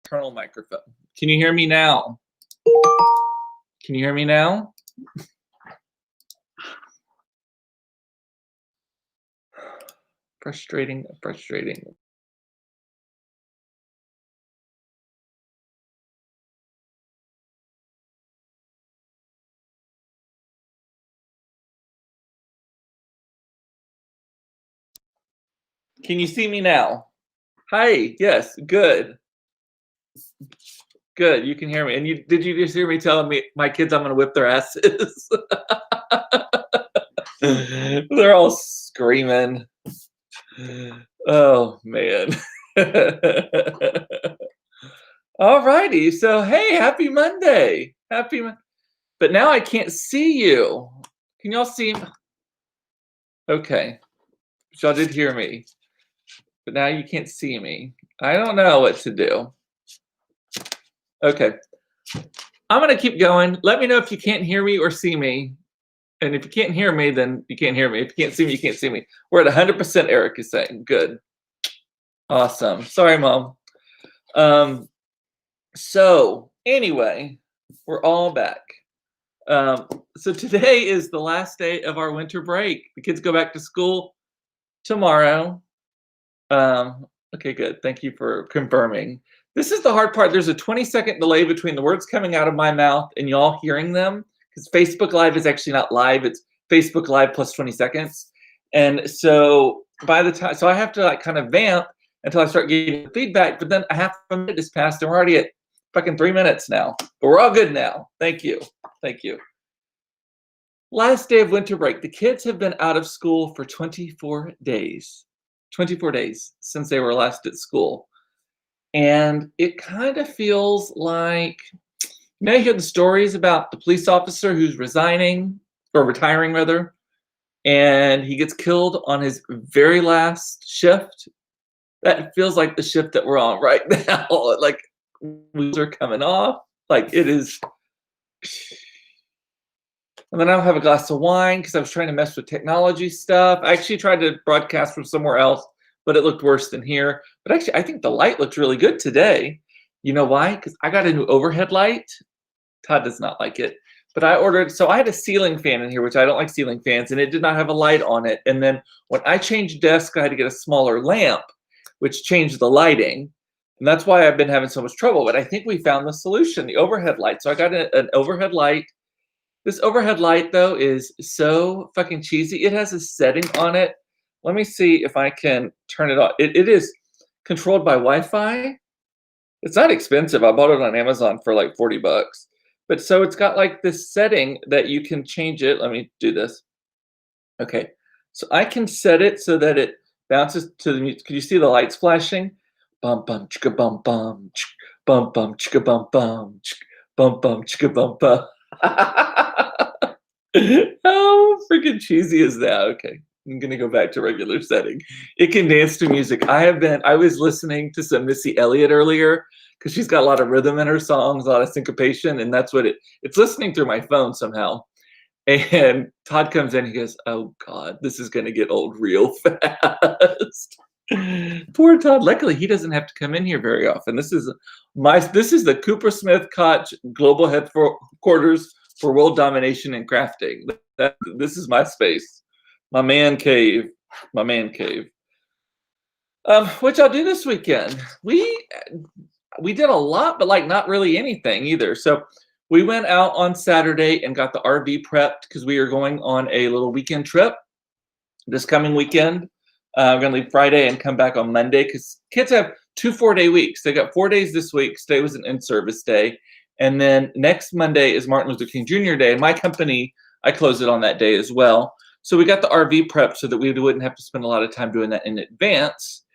Internal microphone. Can you hear me now? Can you hear me now? Frustrating. Can you see me now? Hi, yes, good. Good, you can hear me. And did you just hear me telling me my kids I'm gonna whip their asses? They're all screaming. Oh man. All righty. So hey, happy Monday. But now I can't see you. Can y'all see me? Okay. Y'all did hear me. But now you can't see me. I don't know what to do. Okay. I'm gonna keep going. Let me know if you can't hear me or see me. And if you can't hear me, then you can't hear me. If you can't see me, you can't see me. We're at 100%, Eric is saying. Good. Awesome. Sorry, Mom. So anyway, we're all back. So today is the last day of our winter break. The kids go back to school tomorrow. Okay, good. Thank you for confirming. This is the hard part. There's a 20-second delay between the words coming out of my mouth and y'all hearing them, because Facebook Live is actually not live. It's Facebook Live plus 20 seconds. And so by the time, so I have to like kind of vamp until I start getting feedback, but then a half a minute has passed and we're already at fucking 3 minutes now. But we're all good now. Thank you. Thank you. Last day of winter break. The kids have been out of school for 24 days. 24 days since they were last at school. And it kind of feels like, you know, you hear the stories about the police officer who's resigning, or retiring rather, and he gets killed on his very last shift. That feels like the shift that we're on right now. Like, wheels are coming off. Like, it is. And then I'll have a glass of wine because I was trying to mess with technology stuff. I actually tried to broadcast from somewhere else, but it looked worse than here. But actually, I think the light looks really good today. You know why? Because I got a new overhead light. Todd does not like it. But I ordered, so I had a ceiling fan in here, which I don't like ceiling fans, and it did not have a light on it. And then when I changed desk, I had to get a smaller lamp, which changed the lighting. And that's why I've been having so much trouble. But I think we found the solution, the overhead light. So I got an overhead light. This overhead light, though, is so fucking cheesy. It has a setting on it. Let me see if I can turn it on. It is controlled by Wi-Fi. It's not expensive. I bought it on Amazon for like 40 bucks. But so it's got like this setting that you can change it. Let me do this. Okay. So I can set it so that it bounces to the music. Can you see the lights flashing? Bum bum chicka bum bum bum bum chicka bum bum bum bum chicka bum bum. How freaking cheesy is that? Okay, I'm gonna go back to regular setting. It can dance to music. I was listening to some Missy Elliott earlier because she's got a lot of rhythm in her songs, a lot of syncopation, and that's what it's listening through my phone somehow. And Todd comes in, he goes, "Oh God, this is gonna get old real fast." Poor Todd. Luckily, he doesn't have to come in here very often. This is the Cooper Smith Koch Global Headquarters for World Domination and Crafting. This is my space, my man cave, which I'll do this weekend. We did a lot, but like not really anything either. So we went out on Saturday and got the RV prepped because we are going on a little weekend trip this coming weekend. We're gonna leave Friday and come back on Monday because kids have 2 4-day weeks. They got 4 days this week. Today was an in-service day. And then next Monday is Martin Luther King Jr. Day. And my company, I close it on that day as well. So we got the RV prepped so that we wouldn't have to spend a lot of time doing that in advance.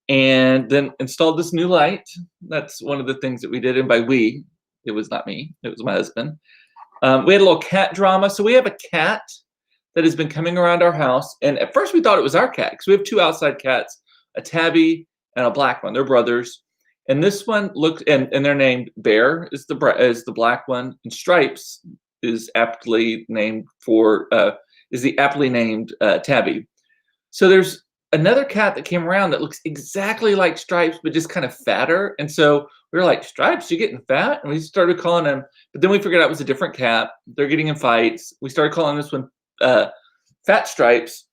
And then installed this new light. That's one of the things that we did. And by we, it was not me. It was my husband. We had a little cat drama. So we have a cat that has been coming around our house. And at first we thought it was our cat because we have 2 outside cats, a tabby and a black one. They're brothers. And this one looks, and they're named Bear is the black one, and Stripes is the aptly named Tabby. So there's another cat that came around that looks exactly like Stripes, but just kind of fatter. And so We were like, Stripes, you getting fat? And we started calling him, but then we figured out it was a different cat. They're getting in fights. We started calling this one Fat Stripes.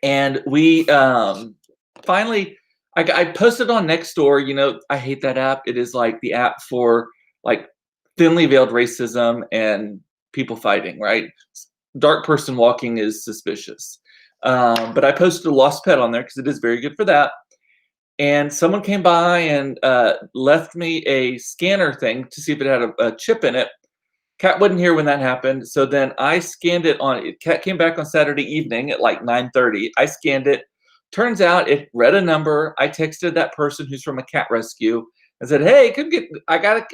And we finally, I posted on Nextdoor. You know, I hate that app. It is like the app for like thinly veiled racism and people fighting, right? Dark person walking is suspicious. But I posted a lost pet on there because it is very good for that. And someone came by and left me a scanner thing to see if it had a chip in it. Cat wasn't here when that happened. So then I scanned it Cat came back on Saturday evening at like 9:30. I scanned it. Turns out it read a number. I texted that person who's from a cat rescue and said, "Hey,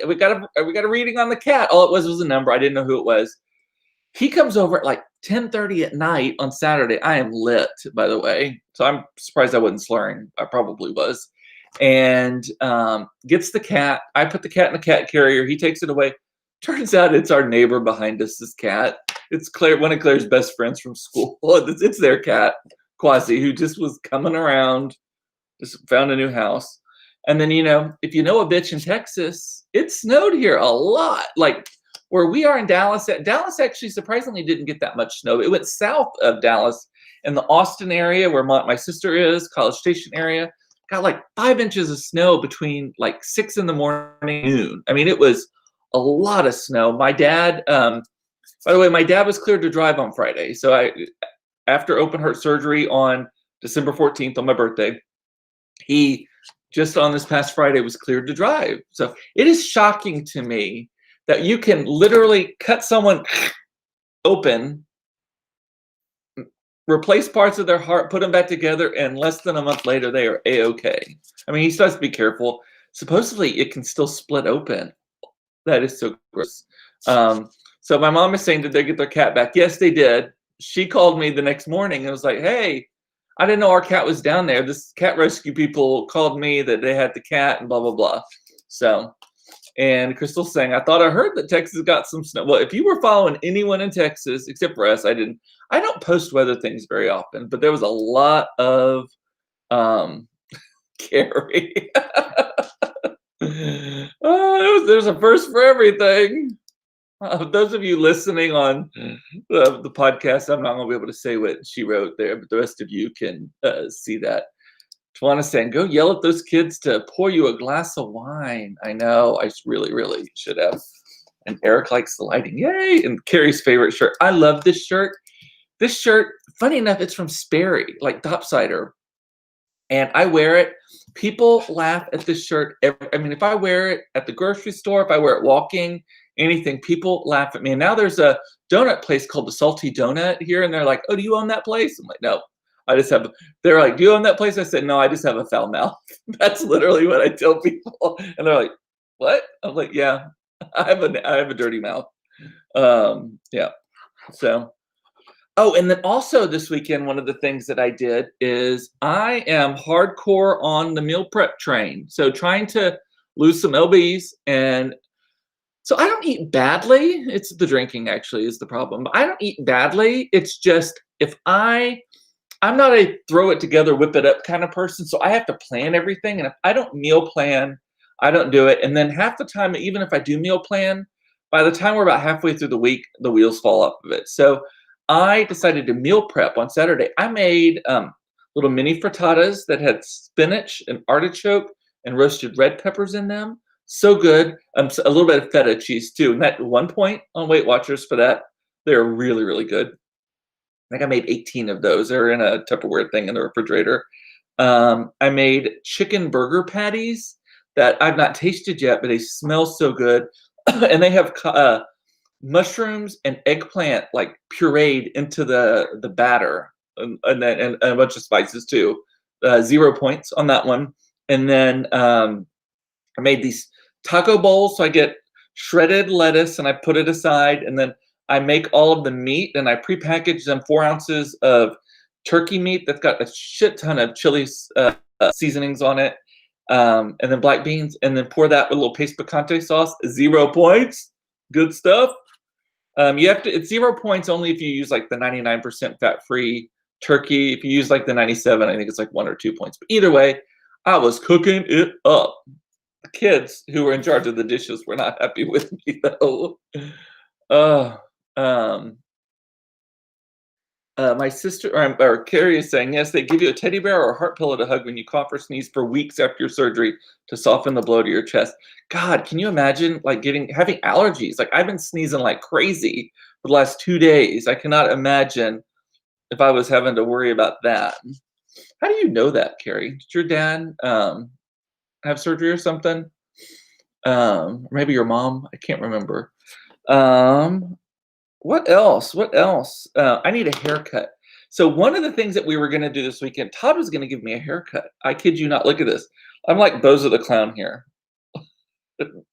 we got a reading on the cat." All it was a number. I didn't know who it was. He comes over at like 10:30 at night on Saturday. I am lit, by the way. So I'm surprised I wasn't slurring. I probably was. And gets the cat. I put the cat in the cat carrier. He takes it away. Turns out it's our neighbor behind us, this cat. It's Claire, one of Claire's best friends from school. It's their cat, Quasi, who just was coming around, just found a new house. And then, you know, if you know a bitch in Texas, it snowed here a lot. Like where we are in Dallas, Dallas actually surprisingly didn't get that much snow. It went south of Dallas in the Austin area where my sister is, College Station area. Got like 5 inches of snow between like 6 in the morning and noon. I mean, it was a lot of snow. My dad, by the way, my dad was cleared to drive on Friday. So after open heart surgery on December 14th on my birthday, he just on this past Friday was cleared to drive. So it is shocking to me that you can literally cut someone open, replace parts of their heart, put them back together, and less than a month later, they are A-okay. I mean, he still has to be careful. Supposedly, it can still split open. That is so gross. So my mom is saying, did they get their cat back? Yes, they did. She called me the next morning and was like, hey, I didn't know our cat was down there. This cat rescue people called me that they had the cat and blah, blah, blah. So, and Crystal's saying, I thought I heard that Texas got some snow. Well, if you were following anyone in Texas, except for us, I don't post weather things very often, but there was a lot of Carrie. There's a first for everything. Those of you listening on the podcast, I'm not going to be able to say what she wrote there, but the rest of you can see that. Tawana saying, go yell at those kids to pour you a glass of wine. I know, I really, really should have. And Eric likes the lighting. Yay! And Carrie's favorite shirt. I love this shirt. This shirt, funny enough, it's from Sperry, like Topsider. And I wear it. People laugh at this shirt. I mean, if I wear it at the grocery store, if I wear it walking, anything, people laugh at me. And now there's a donut place called the Salty Donut here. And they're like, oh, do you own that place? I'm like, no, I just have, they're like, do you own that place? I said, no, I just have a foul mouth. That's literally what I tell people. And they're like, what? I'm like, yeah, I have a dirty mouth. Yeah. So. Oh, and then also this weekend, one of the things that I did is I am hardcore on the meal prep train. So trying to lose some lbs. And so I don't eat badly. It's the drinking actually is the problem. But I don't eat badly. It's just if I'm not a throw it together, whip it up kind of person. So I have to plan everything. And if I don't meal plan, I don't do it. And then half the time, even if I do meal plan, by the time we're about halfway through the week, the wheels fall off of it. So I decided to meal prep on Saturday. I made little mini frittatas that had spinach and artichoke and roasted red peppers in them. So good. So a little bit of feta cheese too. And at one point on Weight Watchers for that, they're really, really good. I think I made 18 of those. They're in a Tupperware thing in the refrigerator. I made chicken burger patties that I've not tasted yet, but they smell so good. And they have mushrooms and eggplant like pureed into the batter, and a bunch of spices too. 0 points on that one. And then I made these taco bowls. So I get shredded lettuce and I put it aside, and then I make all of the meat and I prepackage them 4 ounces of turkey meat that's got a shit ton of chili seasonings on it, and then black beans, and then pour that with a little paste picante sauce. 0 points. Good stuff. You have to, it's 0 points only if you use like the 99% fat-free turkey. If you use like the 97, I think it's like 1 or 2 points. But either way, I was cooking it up. kids who were in charge of the dishes were not happy with me though. Uh, um, my sister or Carrie is saying, yes, they give you a teddy bear or a heart pillow to hug when you cough or sneeze for weeks after your surgery to soften the blow to your chest. God, can you imagine like having allergies? Like I've been sneezing like crazy for the last 2 days. I cannot imagine if I was having to worry about that. How do you know that, Carrie? Did your dad have surgery or something? Maybe your mom? I can't remember. Um, what else? What else? I need a haircut. So one of the things that we were going to do this weekend, Todd was going to give me a haircut. I kid you not. Look at this. I'm like Bozo the Clown here.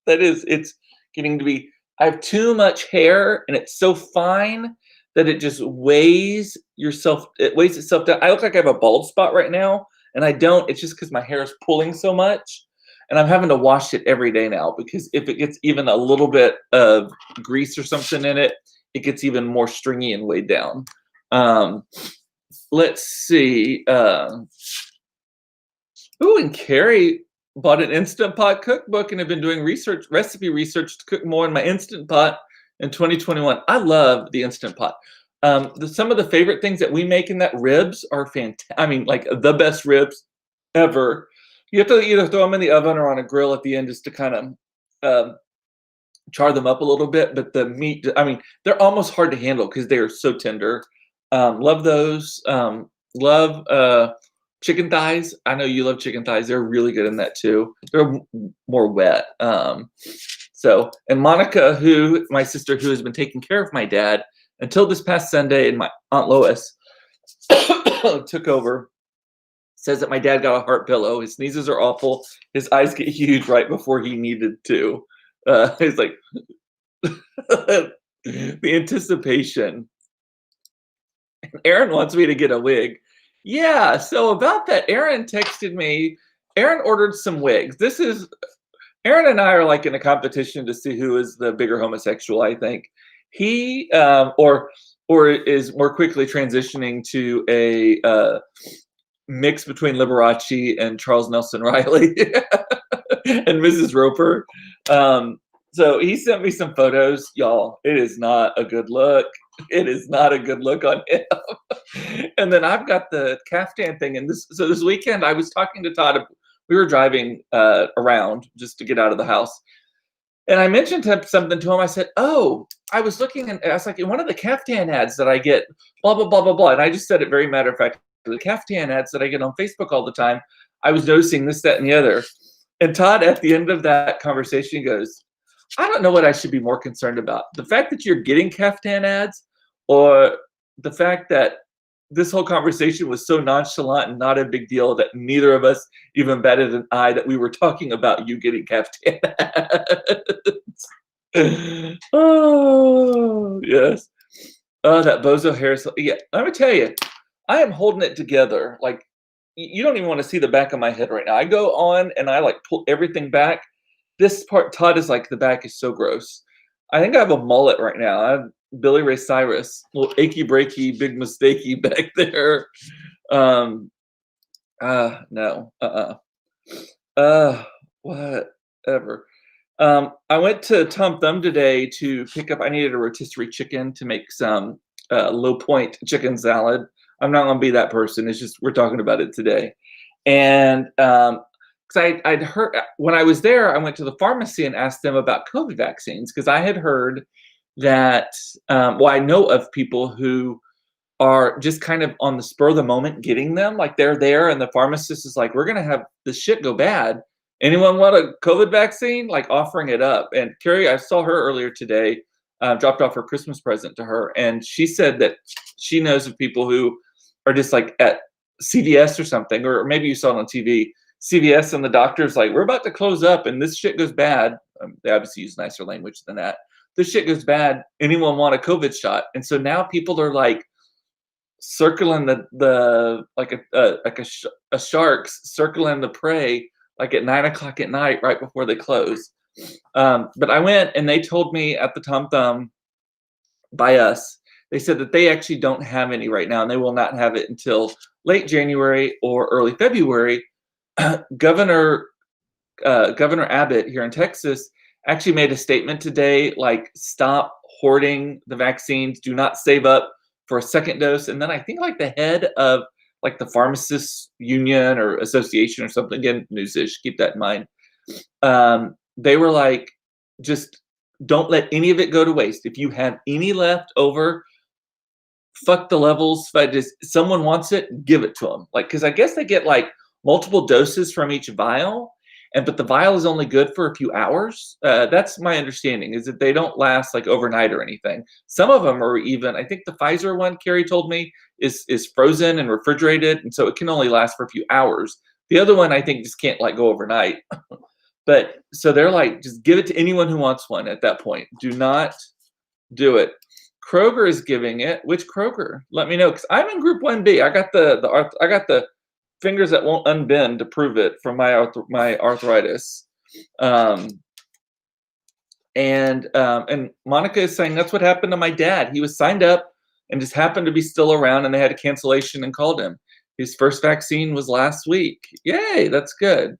It's getting to be. I have too much hair, and it's so fine that it just weighs yourself. It weighs itself down. I look like I have a bald spot right now, and I don't. It's just because my hair is pulling so much, and I'm having to wash it every day now because if it gets even a little bit of grease or something in it, it gets even more stringy and weighed down. Let's see. And Carrie bought an Instant Pot cookbook and have been doing recipe research to cook more in my Instant Pot in 2021. I love the Instant Pot. Some of the favorite things that we make in that ribs are fantastic. I mean, like the best ribs ever. You have to either throw them in the oven or on a grill at the end just to kind of char them up a little bit. But the meat, I mean, they're almost hard to handle because they are so tender. Love those. Love chicken thighs. I know you love chicken thighs. They're really good in that too. They're more wet. And Monica, my sister, who has been taking care of my dad until this past Sunday, and my Aunt Lois took over, says that my dad got a heart pillow. His sneezes are awful. His eyes get huge right before he needed to. It's like the anticipation. Aaron wants me to get a wig. Yeah, so about that, Aaron texted me. Aaron ordered some wigs. Aaron and I are like in a competition to see who is the bigger homosexual, I think. He or is more quickly transitioning to a mix between Liberace and Charles Nelson Riley and Mrs. Roper. So he sent me some photos, y'all. It is not a good look. It is not a good look on him. And then I've got the caftan thing. And this weekend I was talking to Todd. We were driving around just to get out of the house. And I mentioned something to him. I said, oh, I was looking, and I was like, in one of the caftan ads that I get, blah, blah, blah, blah, blah. And I just said it very matter of fact. The caftan ads that I get on Facebook all the time, I was noticing this, that, and the other. And Todd, at the end of that conversation, goes, I don't know what I should be more concerned about. The fact that you're getting caftan ads, or the fact that this whole conversation was so nonchalant and not a big deal that neither of us even batted an eye that we were talking about you getting caftan ads. Oh, yes. Oh, that Bozo hair. Yeah, let me tell you, I am holding it together. Like, you don't even want to see the back of my head right now. I go on and I like pull everything back. This part, Todd, is like the back is so gross. I think I have a mullet right now. I have Billy Ray Cyrus, little achy breaky, big mistakey back there. No. Whatever. I went to Tom Thumb today to pick up. I needed a rotisserie chicken to make some low point chicken salad. I'm not gonna be that person. It's just we're talking about it today, and because I'd heard when I was there, I went to the pharmacy and asked them about COVID vaccines because I had heard that. I know of people who are just kind of on the spur of the moment getting them. Like they're there, and the pharmacist is like, "We're gonna have this shit go bad. Anyone want a COVID vaccine?" Like offering it up. And Carrie, I saw her earlier today. Dropped off her Christmas present to her, and she said that she knows of people who are just like at CVS or something, or maybe you saw it on TV. CVS and the doctor's like, we're about to close up and this shit goes bad. They obviously use nicer language than that. This shit goes bad. Anyone want a COVID shot? And so now people are like circling the like a sharks circling the prey like at 9 o'clock at night right before they close. But I went and they told me at the Tom Thumb by us, they said that they actually don't have any right now and they will not have it until late January or early February. Governor Governor Abbott here in Texas actually made a statement today, like, stop hoarding the vaccines, do not save up for a second dose. And then I think like the head of like the pharmacists union or association or something, again, news-ish, keep that in mind. They were like, just don't let any of it go to waste. If you have any left over, fuck the levels. If I just someone wants it, give it to them. Like, because I guess they get like multiple doses from each vial, and but the vial is only good for a few hours. That's my understanding, is that they don't last like overnight or anything. Some of them are even, I think the Pfizer one, Carrie told me, is frozen and refrigerated, and so it can only last for a few hours. The other one I think just can't like go overnight. But so they're like, just give it to anyone who wants one at that point. Do not do it. Kroger is giving it. Which Kroger? Let me know, because I'm in Group 1B. I got the fingers that won't unbend to prove it from my arthritis. And Monica is saying that's what happened to my dad. He was signed up and just happened to be still around, and they had a cancellation and called him. His first vaccine was last week. Yay, that's good.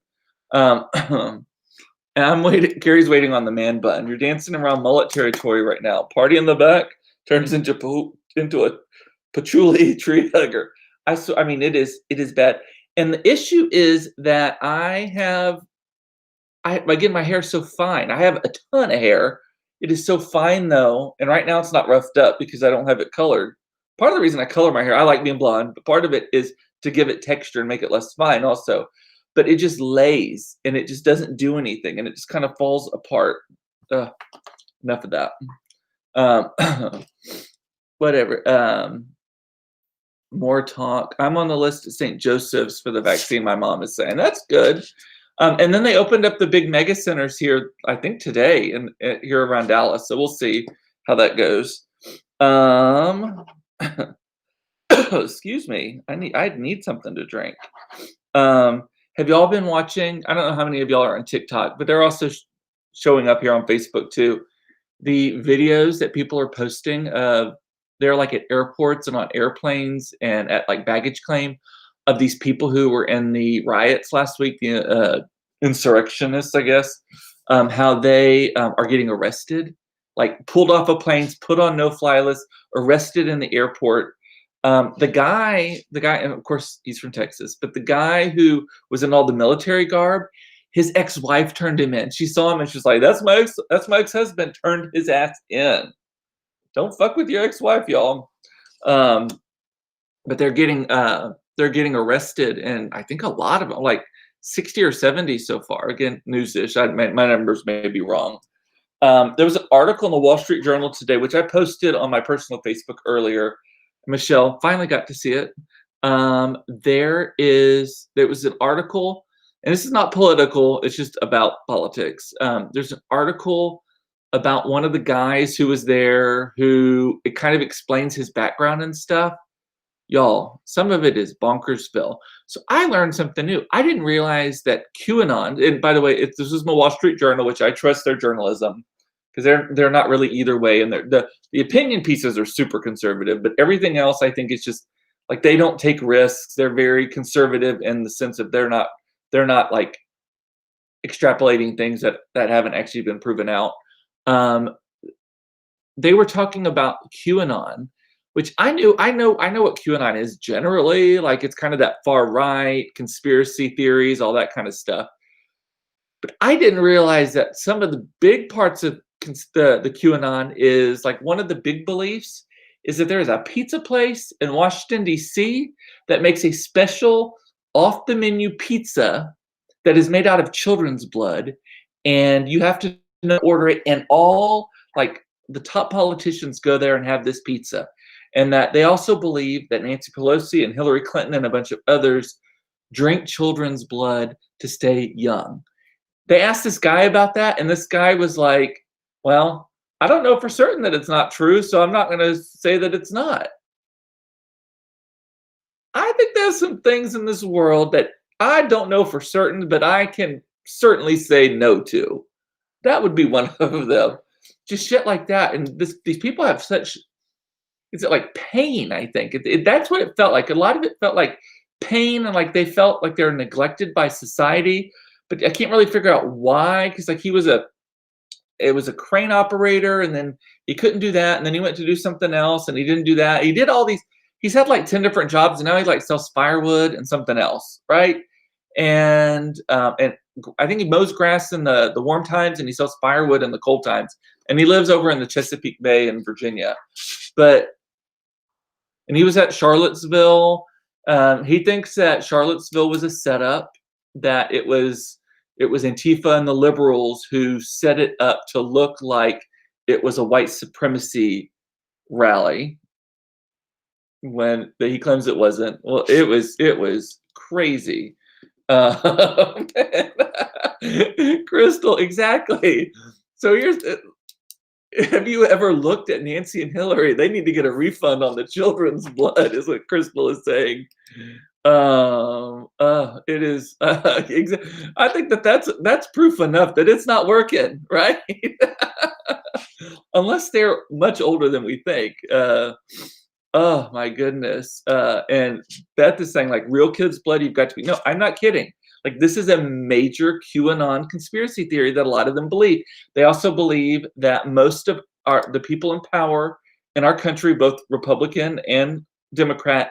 And I'm waiting. Carrie's waiting on the man button. You're dancing around mullet territory right now. Party in the back turns into a patchouli tree hugger. I mean, it is bad. And the issue is that again, my hair is so fine. I have a ton of hair. It is so fine though, and right now it's not roughed up because I don't have it colored. Part of the reason I color my hair, I like being blonde, but part of it is to give it texture and make it less fine also. But it just lays and it just doesn't do anything, and it just kind of falls apart. Enough of that. Whatever. More talk. I'm on the list at St. Joseph's for the vaccine, my mom is saying. That's good. And then they opened up the big mega centers here, I think today, here around Dallas. So we'll see how that goes. Excuse me. I need something to drink. Have y'all been watching? I don't know how many of y'all are on TikTok, but they're also showing up here on Facebook too. The videos that people are posting they're like at airports and on airplanes and at like baggage claim of these people who were in the riots last week, the insurrectionists, I guess, how they are getting arrested, like pulled off of planes, put on no-fly list, arrested in the airport. The guy, and of course he's from Texas, but the guy who was in all the military garb, his ex-wife turned him in. She saw him and she's like, that's my ex-husband, turned his ass in. Don't fuck with your ex-wife, y'all. But they're getting arrested, and I think a lot of them, like 60 or 70 so far. Again, news-ish. My numbers may be wrong. There was an article in the Wall Street Journal today, which I posted on my personal Facebook earlier. Michelle finally got to see it. There was an article, and this is not political, it's just about politics. There's an article about one of the guys who was there, who it kind of explains his background and stuff. Y'all, some of it is bonkersville. So I learned something new. I didn't realize that QAnon, and by the way, this is my Wall Street Journal, which I trust their journalism, because they're not really either way, and the opinion pieces are super conservative, but everything else I think is just like they don't take risks. They're very conservative in the sense of they're not like extrapolating things that haven't actually been proven out. They were talking about QAnon, which I know what QAnon is generally. Like, it's kind of that far right, conspiracy theories, all that kind of stuff. But I didn't realize that some of the big parts of the QAnon is like, one of the big beliefs is that there is a pizza place in Washington, D.C. that makes a special off-the-menu pizza that is made out of children's blood, and you have to order it, and all like the top politicians go there and have this pizza. And that they also believe that Nancy Pelosi and Hillary Clinton and a bunch of others drink children's blood to stay young. They asked this guy about that, and this guy was like, well, I don't know for certain that it's not true, so I'm not going to say that it's not. I think there's some things in this world that I don't know for certain, but I can certainly say no to. That would be one of them. Just shit like that. And these people have such, is it like pain, I think. That's what it felt like. A lot of it felt like pain, and like they felt like they're neglected by society. but I can't really figure out why. Because like it was a crane operator, and then he couldn't do that, and then he went to do something else, and he didn't do that. He did all these. He's had like 10 different jobs, and now he like sells firewood and something else, right? And I think he mows grass in the warm times, and he sells firewood in the cold times. And he lives over in the Chesapeake Bay in Virginia, but and he was at Charlottesville. He thinks that Charlottesville was a setup, that it was Antifa and the liberals who set it up to look like it was a white supremacy rally when he claims it wasn't. Well, it was crazy. Uh, Crystal, exactly. So have you ever looked at Nancy and Hillary? They need to get a refund on the children's blood, is what Crystal is saying. It is. I think that's proof enough that it's not working, right? Unless they're much older than we think. Oh my goodness. And Beth is saying like real kids' blood. You've got to be. No, I'm not kidding. Like this is a major QAnon conspiracy theory that a lot of them believe. They also believe that most of the people in power in our country, both Republican and Democrat,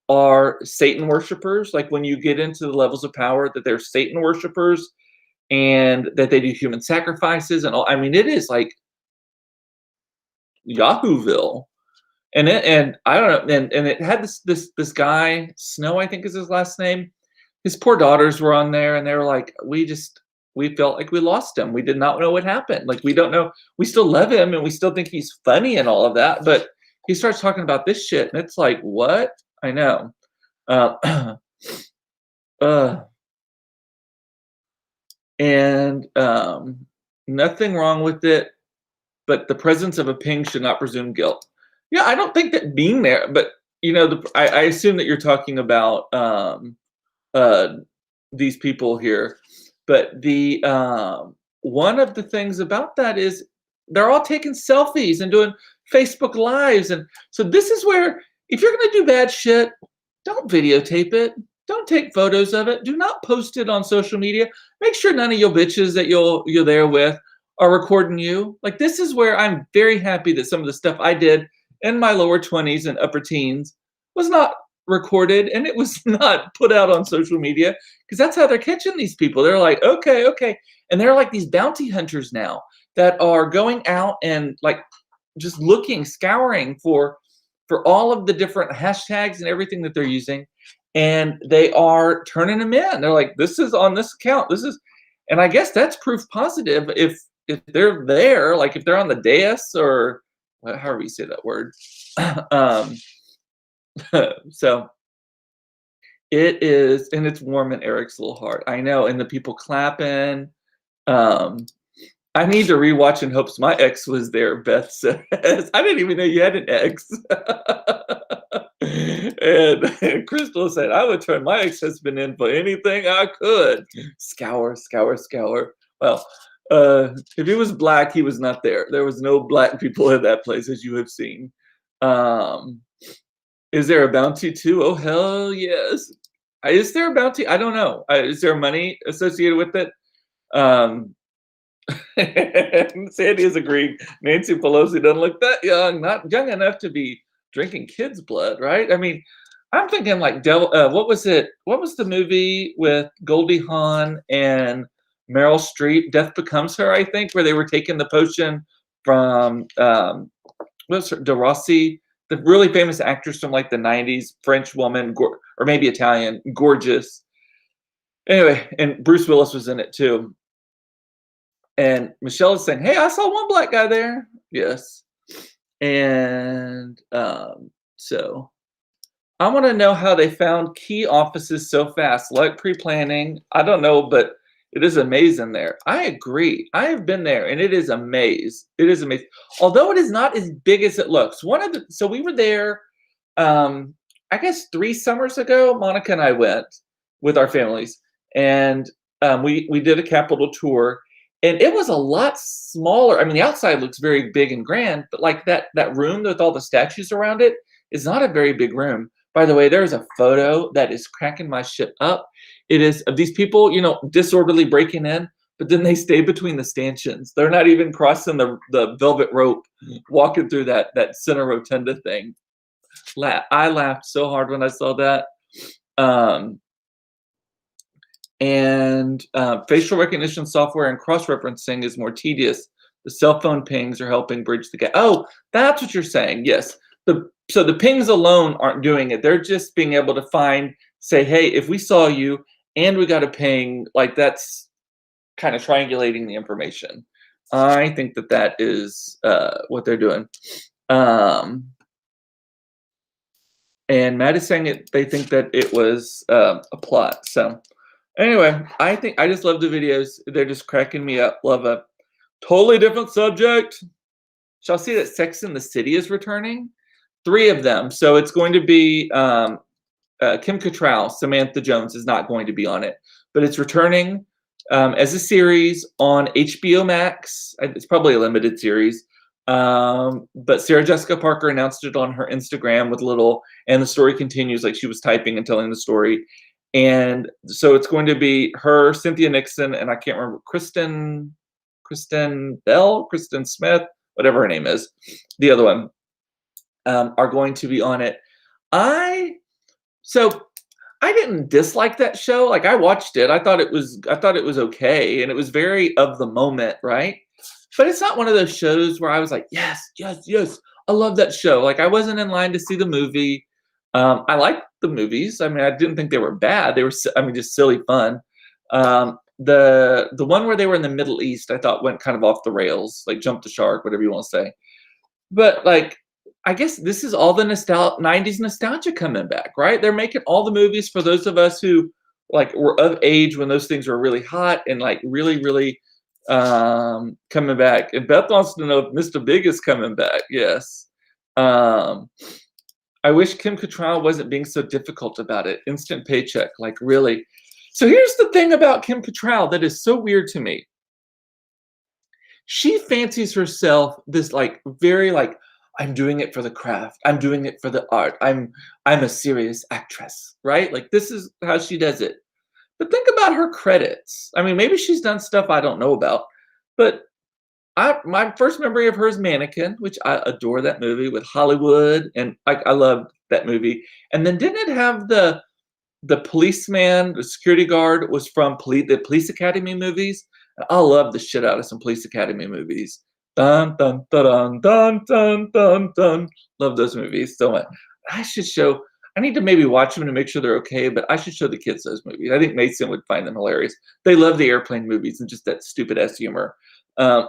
are Satan worshipers. Like when you get into the levels of power, that they're Satan worshipers, and that they do human sacrifices and all. I mean, it is like Yahooville. And I don't know, and it had this guy, Snow, I think is his last name. His poor daughters were on there, and they were like, we felt like we lost him. We did not know what happened. Like we don't know. We still love him, and we still think he's funny and all of that. But he starts talking about this shit, and it's like, what? I know. Uh, uh, and nothing wrong with it, but the presence of a ping should not presume guilt. Yeah, I don't think that being there, but I assume that you're talking about uh, these people here. But the one of the things about that is they're all taking selfies and doing Facebook lives, and so this is where if you're going to do bad shit, don't videotape it. Don't take photos of it. Do not post it on social media. Make sure none of your bitches that you're there with are recording you. Like this is where I'm very happy that some of the stuff I did in my lower 20s and upper teens was not recorded and it was not put out on social media, because that's how they're catching these people. They're like, okay. And they're like these bounty hunters now that are going out and like just scouring for all of the different hashtags and everything that they're using. And they are turning them in. They're like, this is on this account. And I guess that's proof positive if they're there, like if they're on the dais or however you say that word. So it is, and it's warm in Eric's little heart. I know, and the people clapping. I need to rewatch in hopes my ex was there, Beth says. I didn't even know you had an ex. And Crystal said, I would turn my ex-husband in for anything I could. Scour. Well, if he was black, he was not there. There was no black people in that place, as you have seen. Is there a bounty too? Oh, hell yes. Is there a bounty? I don't know. Is there money associated with it? Sandy is agreeing. Nancy Pelosi doesn't look that young, not young enough to be drinking kids' blood, right? I mean, I'm thinking like what was it? What was the movie with Goldie Hawn and Meryl Streep? Death Becomes Her, I think, where they were taking the potion from what's her, De Rossi, the really famous actress from like the 90s, French woman, or maybe Italian, gorgeous. Anyway, and Bruce Willis was in it too. And Michelle is saying, hey, I saw one black guy there. Yes. And so I want to know how they found key offices so fast. Like pre-planning. I don't know, but it is a maze in there. I agree. I have been there and it is a maze. It is a maze. Although it is not as big as it looks. So we were there, I guess 3 summers ago, Monica and I went with our families, and we did a Capitol tour. And it was a lot smaller. I mean, the outside looks very big and grand, but like that room with all the statues around it is not a very big room. By the way, there's a photo that is cracking my shit up. It is of these people, disorderly breaking in, but then they stay between the stanchions. They're not even crossing the velvet rope, walking through that center rotunda thing. I laughed so hard when I saw that. Facial recognition software and cross-referencing is more tedious. The cell phone pings are helping bridge the gap. Oh, that's what you're saying. Yes. So the pings alone aren't doing it. They're just being able to say, hey, if we saw you and we got a ping, like that's kind of triangulating the information. I think that is what they're doing. And Matt is saying they think that it was a plot. So anyway, I just love the videos. They're just cracking me up. Love a totally different subject. Shall see that Sex and the City is returning. 3 of them. So it's going to be Kim Cattrall. Samantha Jones is not going to be on it, but it's returning as a series on HBO Max. It's probably a limited series. But Sarah Jessica Parker announced it on her Instagram and the story continues, like she was typing and telling the story. And so it's going to be her, Cynthia Nixon, and I can't remember, Kristen Bell, Kristen Smith, whatever her name is, the other one, are going to be on it. I didn't dislike that show. Like I watched it. I thought it was okay, and it was very of the moment, right? But it's not one of those shows where I was like, yes, I love that show. Like I wasn't in line to see the movie. I liked the movies. I mean, I didn't think they were bad. They were, just silly fun. The one where they were in the Middle East, I thought went kind of off the rails, like jumped the shark, whatever you want to say. But like, I guess this is all the 90s nostalgia coming back, right? They're making all the movies for those of us who like were of age when those things were really hot and like really, really coming back. And Beth wants to know if Mr. Big is coming back. Yes. I wish Kim Cattrall wasn't being so difficult about it. Instant paycheck, like really. So here's the thing about Kim Cattrall that is so weird to me. She fancies herself this like very like, I'm doing it for the craft. I'm doing it for the art. I'm a serious actress, right? Like this is how she does it. But think about her credits. I mean, maybe she's done stuff I don't know about, but my first memory of her is Mannequin, which I adore that movie with Hollywood, and I loved that movie. And then didn't it have the policeman, the security guard was from the Police Academy movies? I love the shit out of some Police Academy movies. Dun dun dun dun dun dun dun. Love those movies so much. I need to maybe watch them to make sure they're okay, but I should show the kids those movies. I think Mason would find them hilarious. They love the airplane movies and just that stupid ass humor. So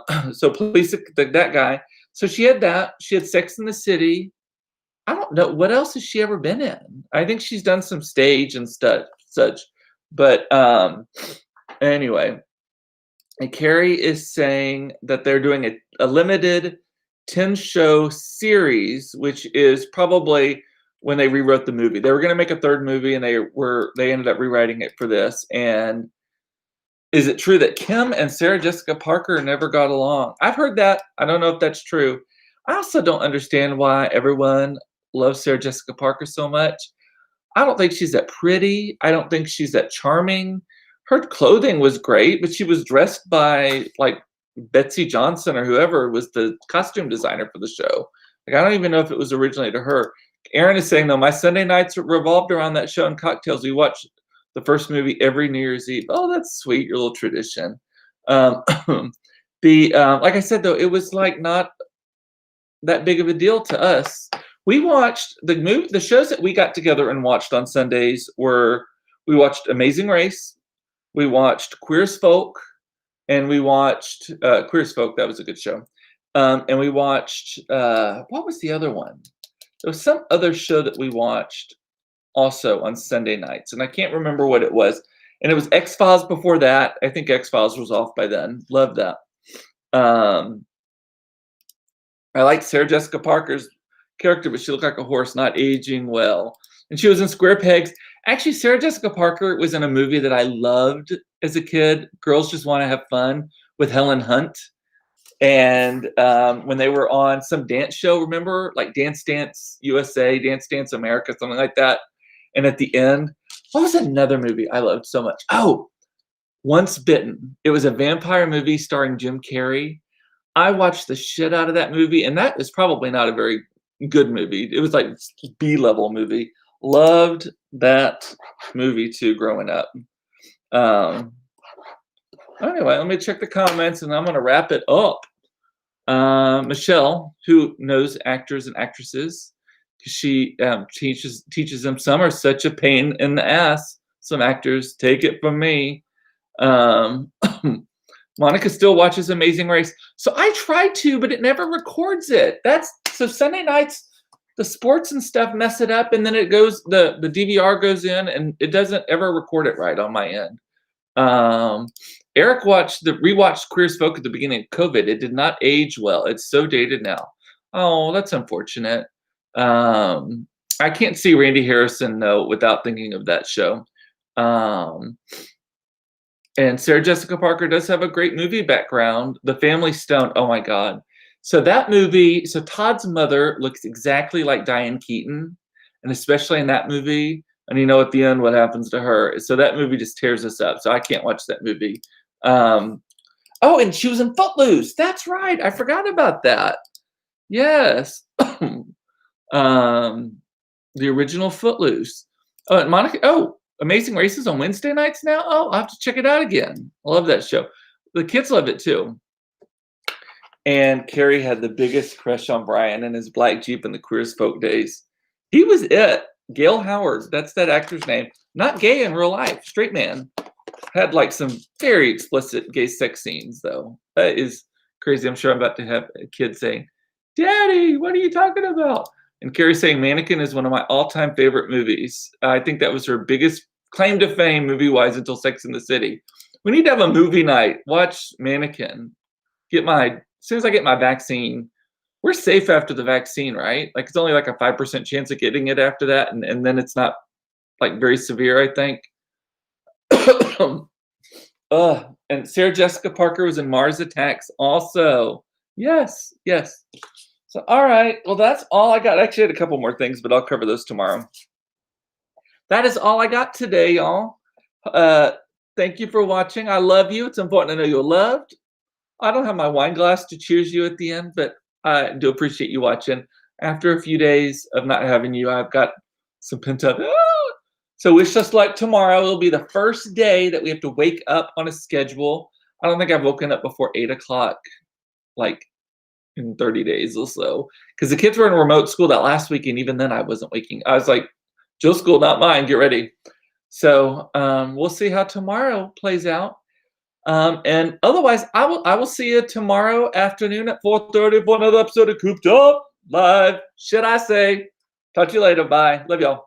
that guy. So she had that. She had Sex in the City. I don't know what else has she ever been in. I think she's done some stage and such. But anyway, and Carrie is saying that they're doing a limited 10-show series, which is probably when they rewrote the movie. They were going to make a 3rd movie, and they ended up rewriting it for this. And is it true that Kim and Sarah Jessica Parker never got along? I've heard that. I don't know if that's true. I also don't understand why everyone loves Sarah Jessica Parker so much. I don't think she's that pretty. I don't think she's that charming. Her clothing was great, but she was dressed by like Betsy Johnson or whoever was the costume designer for the show. Like I don't even know if it was originally to her. Aaron is saying though, my Sunday nights revolved around that show and cocktails. We watched the first movie every New Year's Eve. Oh, that's sweet, your little tradition. Like I said though, it was like not that big of a deal to us. We watched the shows that we got together and watched on Sundays we watched Amazing Race, we watched Queer as Folk, and we watched Queer as Folk. That was a good show. And we watched what was the other one? There was some other show that we watched also on Sunday nights, and I can't remember what it was. And it was X-Files before that. I think X-Files was off by then. Love that. I liked Sarah Jessica Parker's character, but she looked like a horse, not aging well. And she was in Square Pegs. Actually, Sarah Jessica Parker was in a movie that I loved as a kid, Girls Just Want to Have Fun, with Helen Hunt. And when they were on some dance show, remember, like Dance Dance USA, Dance Dance America, something like that. And at the end, what was another movie I loved so much? Oh, Once Bitten. It was a vampire movie starring Jim Carrey. I watched the shit out of that movie, and that is probably not a very good movie. It was like B-level movie. Loved that movie too growing up. Um, anyway, let me check the comments and I'm going to wrap it up. Michelle, who knows actors and actresses, she teaches them. Some are such a pain in the ass. Some actors, take it from me. Monica still watches Amazing Race. So I try to, but it never records it. That's so Sunday nights, the sports and stuff mess it up, and then it goes, the DVR goes in and it doesn't ever record it right on my end. Eric rewatched Queer as Folk at the beginning of COVID. It did not age well. It's so dated now. Oh, that's unfortunate. I can't see Randy Harrison though without thinking of that show. And Sarah Jessica Parker does have a great movie background. The Family Stone. Oh my God. So that movie, so Todd's mother looks exactly like Diane Keaton. And especially in that movie, and you know at the end what happens to her. So that movie just tears us up. So I can't watch that movie. Oh, and she was in Footloose. That's right. I forgot about that. Yes. The original Footloose. Oh, and Monica. Oh, Amazing Races on Wednesday nights now. Oh, I'll have to check it out again. I love that show. The kids love it too. And Carrie had the biggest crush on Brian in his black Jeep in the Queer as Folk days. He was it. Gail Howard. That's that actor's name. Not gay in real life. Straight man. Had like some very explicit gay sex scenes though. That is crazy. I'm sure I'm about to have a kid saying, "Daddy, what are you talking about?" And Carrie saying Mannequin is one of my all-time favorite movies. I think that was her biggest claim to fame movie-wise until Sex and the City. We need to have a movie night. Watch Mannequin. As soon as I get my vaccine, we're safe after the vaccine, right? Like it's only like a 5% chance of getting it after that, and then it's not like very severe, I think. And Sarah Jessica Parker was in Mars Attacks also. Yes, yes. So, all right. Well, that's all I got. Actually, I had a couple more things, but I'll cover those tomorrow. That is all I got today, y'all. Thank you for watching. I love you. It's important to know you're loved. I don't have my wine glass to cheers you at the end, but I do appreciate you watching. After a few days of not having you, I've got some pent up. So wish us luck tomorrow. It'll be the first day that we have to wake up on a schedule. I don't think I've woken up before 8 o'clock, like in 30 days or so. Because the kids were in remote school that last week, and even then I wasn't waking. I was like, Joe's school, not mine. Get ready. So we'll see how tomorrow plays out. And otherwise, I will see you tomorrow afternoon at 4:30 for another episode of Cooped Up Live. Should I say? Talk to you later. Bye. Love y'all.